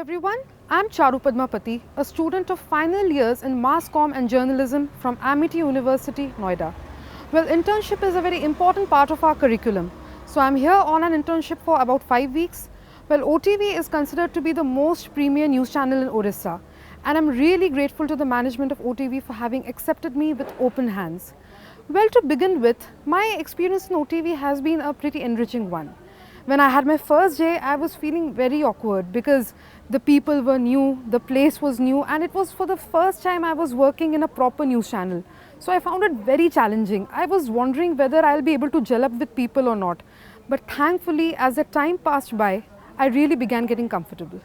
everyone, I'm Charupadma Pati, a student of final years in Mass Comm and Journalism from Amity University, Noida. Well, internship is a very important part of our curriculum. So I'm here on an internship for about 5 weeks. Well, OTV is considered to be the most premier news channel in Orissa, and I'm really grateful to the management of OTV for having accepted me with open hands. Well, to begin with, my experience in OTV has been a pretty enriching one. When I had my first day, I was feeling very awkward because the people were new, the place was new, and it was for the first time I was working in a proper news channel. So I found it very challenging. I was wondering whether I'll be able to gel up with people or not. But thankfully, as the time passed by, I really began getting comfortable.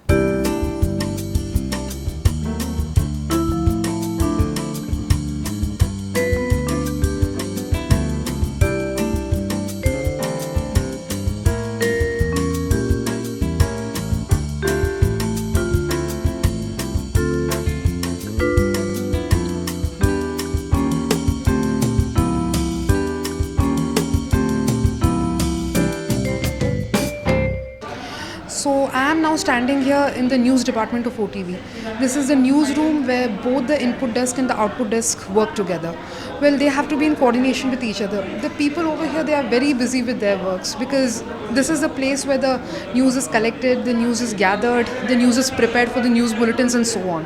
So I am now standing here in the news department of OTV. This is the newsroom where both the input desk and the output desk work together. Well, they have to be in coordination with each other. The people over here, they are very busy with their works because this is the place where the news is collected, the news is gathered, the news is prepared for the news bulletins and so on.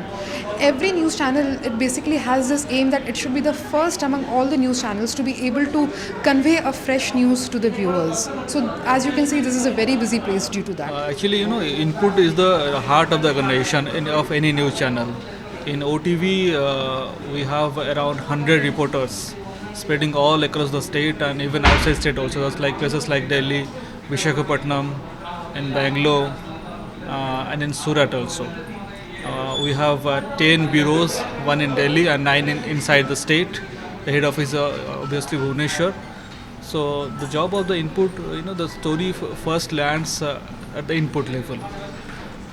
Every news channel, it basically has this aim that it should be the first among all the news channels to be able to convey a fresh news to the viewers. So as you can see, this is a very busy place due to that. Actually, input is the heart of the organization of any news channel. In OTV, we have around 100 reporters spreading all across the state and even outside state also. That's like places like Delhi, Visakhapatnam, and Bangalore, and in Surat also. We have 10 bureaus, one in Delhi and 9 inside the state. The head office is obviously Bhubaneswar. So the job of the input, the story first lands at the input level.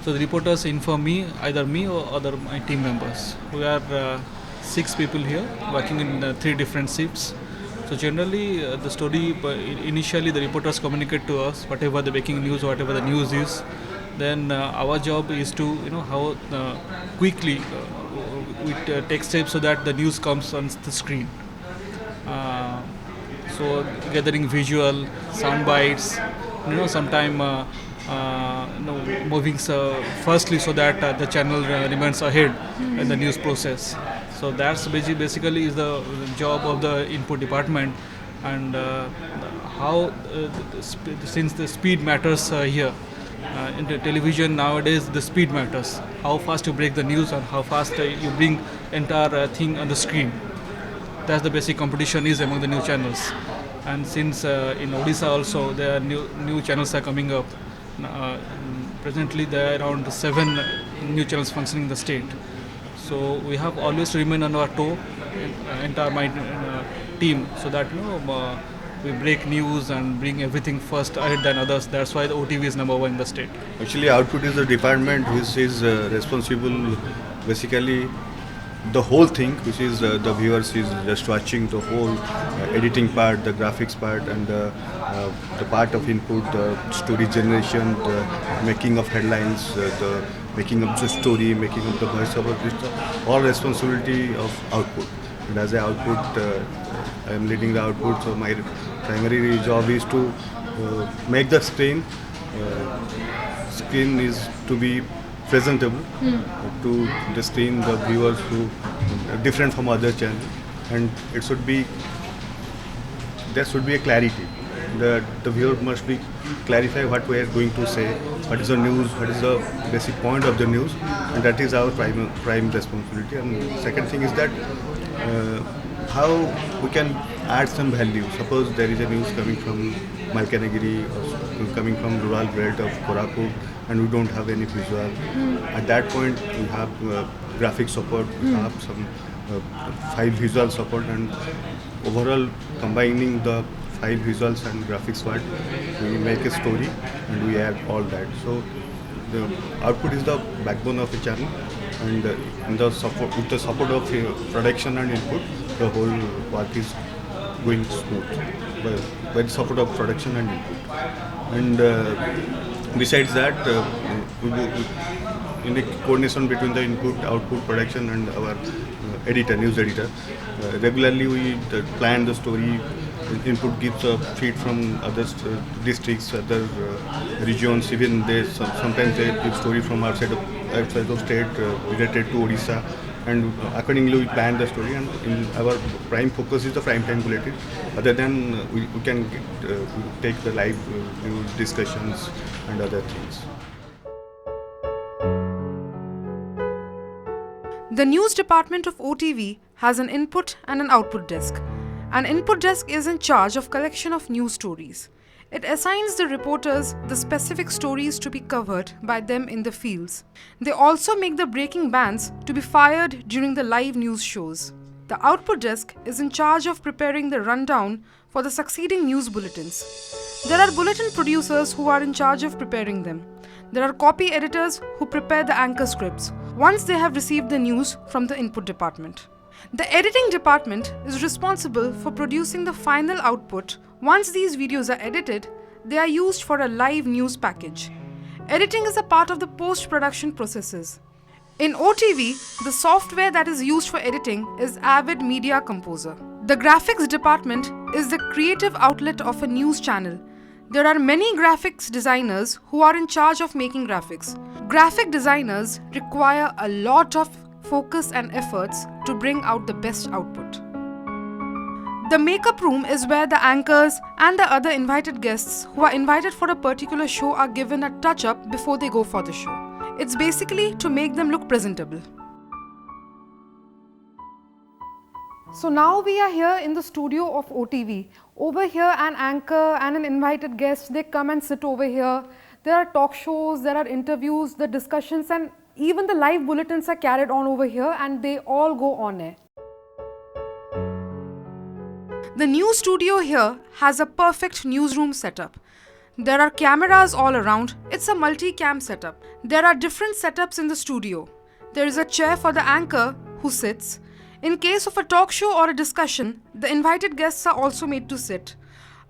So the reporters inform me, either me or other my team members. We are 6 people here working in 3 different shifts. So generally the story, initially the reporters communicate to us whatever the breaking news, whatever the news is. Then our job is to how quickly we take steps so that the news comes on the screen. So gathering visual, sound bites, sometime moving firstly so that the channel remains ahead in the news process. So that's basically is the job of the input department, and how since the speed matters here. In the television nowadays, the speed matters. How fast you break the news and how fast you bring entire thing on the screen. That's the basic competition is among the new channels. And since in Odisha also there are new channels are coming up. Presently there are around 7 new channels functioning in the state. So we have always to remain on our toe, entire my team, so that we break news and bring everything first ahead than others. That's why the OTV is number 1 in the state. Actually, output is the department which is responsible, basically the whole thing, which is the viewers is just watching the whole editing part, the graphics part, and the part of input, the story generation, the making of headlines, the making of the story, making of the voice over this, all responsibility of output. And as an output, I am leading the output, so my primary job is to make the screen. Screen is to be presentable to the screen, the viewers who different from other channels, and it should be there should be a clarity. The viewer must be clarify what we are going to say, what is the news, what is the basic point of the news, and that is our prime responsibility. And second thing is that how we can add some value. Suppose there is a news coming from Malkanagiri or coming from rural belt of Koraput, and we don't have any visual. At that point, we have graphic support, we have some 5 visual support, and overall combining the 5 visuals and graphics part, we make a story and we add all that. So the output is the backbone of a channel, and with the support of production and input, the whole work is going smooth by the support of production and input. And besides that, in the coordination between the input, output, production, and our editor, news editor. Regularly, we plan the story. Input gives a feed from other districts, other regions. Even they sometimes they give story from outside of state related to Odisha, and accordingly we plan the story. And in our prime focus is the prime time bulletin. Other than we can take the live news discussions and other things. The news department of OTV has an input and an output desk. An input desk is in charge of collection of news stories. It assigns the reporters the specific stories to be covered by them in the fields. They also make the breaking bands to be fired during the live news shows. The output desk is in charge of preparing the rundown for the succeeding news bulletins. There are bulletin producers who are in charge of preparing them. There are copy editors who prepare the anchor scripts once they have received the news from the input department. The editing department is responsible for producing the final output. Once these videos are edited, they are used for a live news package. Editing is a part of the post-production processes. In OTV, the software that is used for editing is Avid Media Composer. The graphics department is the creative outlet of a news channel. There are many graphics designers who are in charge of making graphics. Graphic designers require a lot of focus and efforts to bring out the best output. The makeup room is where the anchors and the other invited guests who are invited for a particular show are given a touch-up before they go for the show. It's basically to make them look presentable. So now we are here in the studio of OTV. Over here an anchor and an invited guest, they come and sit over here. There are talk shows, there are interviews, the discussions, and even the live bulletins are carried on over here, and they all go on air. The news studio here has a perfect newsroom setup. There are cameras all around. It's a multi-cam setup. There are different setups in the studio. There is a chair for the anchor who sits. In case of a talk show or a discussion, the invited guests are also made to sit.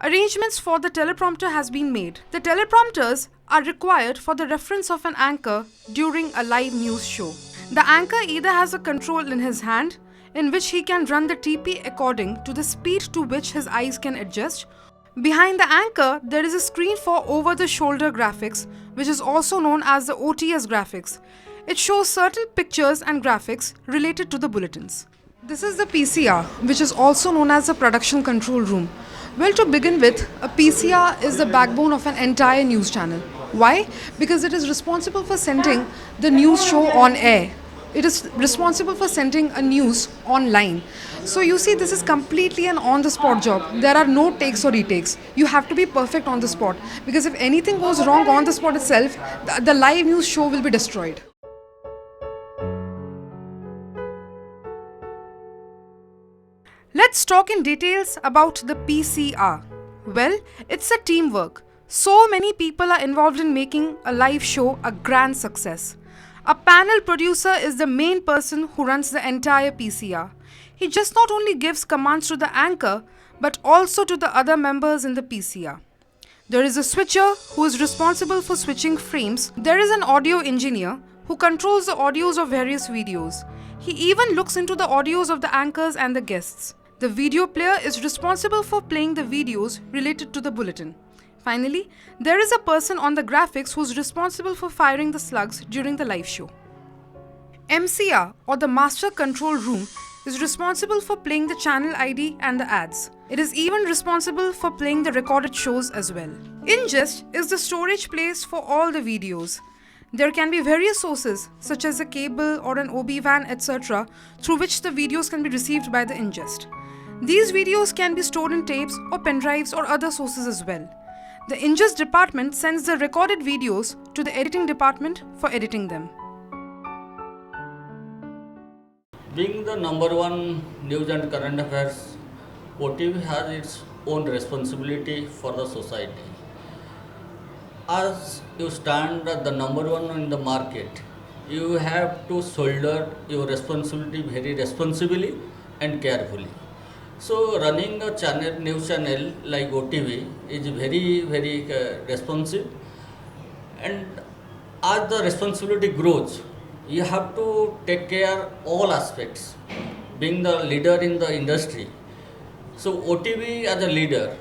Arrangements for the teleprompter has been made. The teleprompters are required for the reference of an anchor during a live news show. The anchor either has a control in his hand, in which he can run the TP according to the speed to which his eyes can adjust. Behind the anchor, there is a screen for over-the-shoulder graphics, which is also known as the OTS graphics. It shows certain pictures and graphics related to the bulletins. This is the PCR, which is also known as the production control room. Well, to begin with, a PCR is the backbone of an entire news channel. Why? Because it is responsible for sending the news show on air. It is responsible for sending a news online. So you see, this is completely an on-the-spot job. There are no takes or retakes. You have to be perfect on the spot, because if anything goes wrong on the spot itself, the live news show will be destroyed. Let's talk in details about the PCR. Well, it's a teamwork. So many people are involved in making a live show a grand success. A panel producer is the main person who runs the entire PCR. He just not only gives commands to the anchor, but also to the other members in the PCR. There is a switcher who is responsible for switching frames. There is an audio engineer who controls the audios of various videos. He even looks into the audios of the anchors and the guests. The video player is responsible for playing the videos related to the bulletin. Finally, there is a person on the graphics who is responsible for firing the slugs during the live show. MCR, or the Master Control Room, is responsible for playing the channel ID and the ads. It is even responsible for playing the recorded shows as well. Ingest is the storage place for all the videos. There can be various sources such as a cable or an OB-WAN, etc., through which the videos can be received by the ingest. These videos can be stored in tapes or pen drives or other sources as well. The ingest department sends the recorded videos to the editing department for editing them. Being the number one news and current affairs, OTV has its own responsibility for the society. As you stand at the number one in the market, you have to shoulder your responsibility very responsibly and carefully. So running a channel, news channel like OTV is very responsive, and as the responsibility grows, you have to take care all aspects. Being the leader in the industry, so OTV as a leader,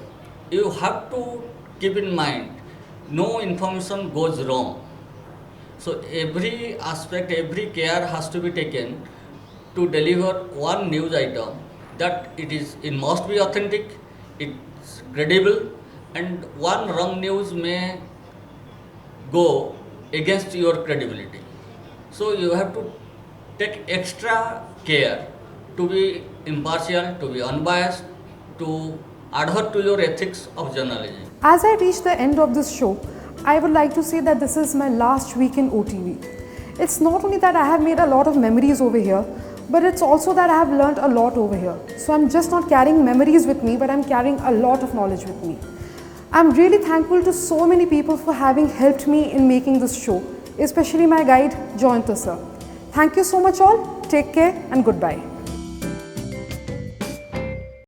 you have to keep in mind no information goes wrong. So every aspect, every care has to be taken to deliver one news item that it must be authentic, it's credible, and one wrong news may go against your credibility. So you have to take extra care to be impartial, to be unbiased, to adhere to your ethics of journalism. As I reach the end of this show, I would like to say that this is my last week in OTV. It's not only that I have made a lot of memories over here, but it's also that I have learned a lot over here. So I'm just not carrying memories with me, but I'm carrying a lot of knowledge with me. I'm really thankful to so many people for having helped me in making this show, especially my guide, Joyanta sir. Thank you so much all. Take care and goodbye.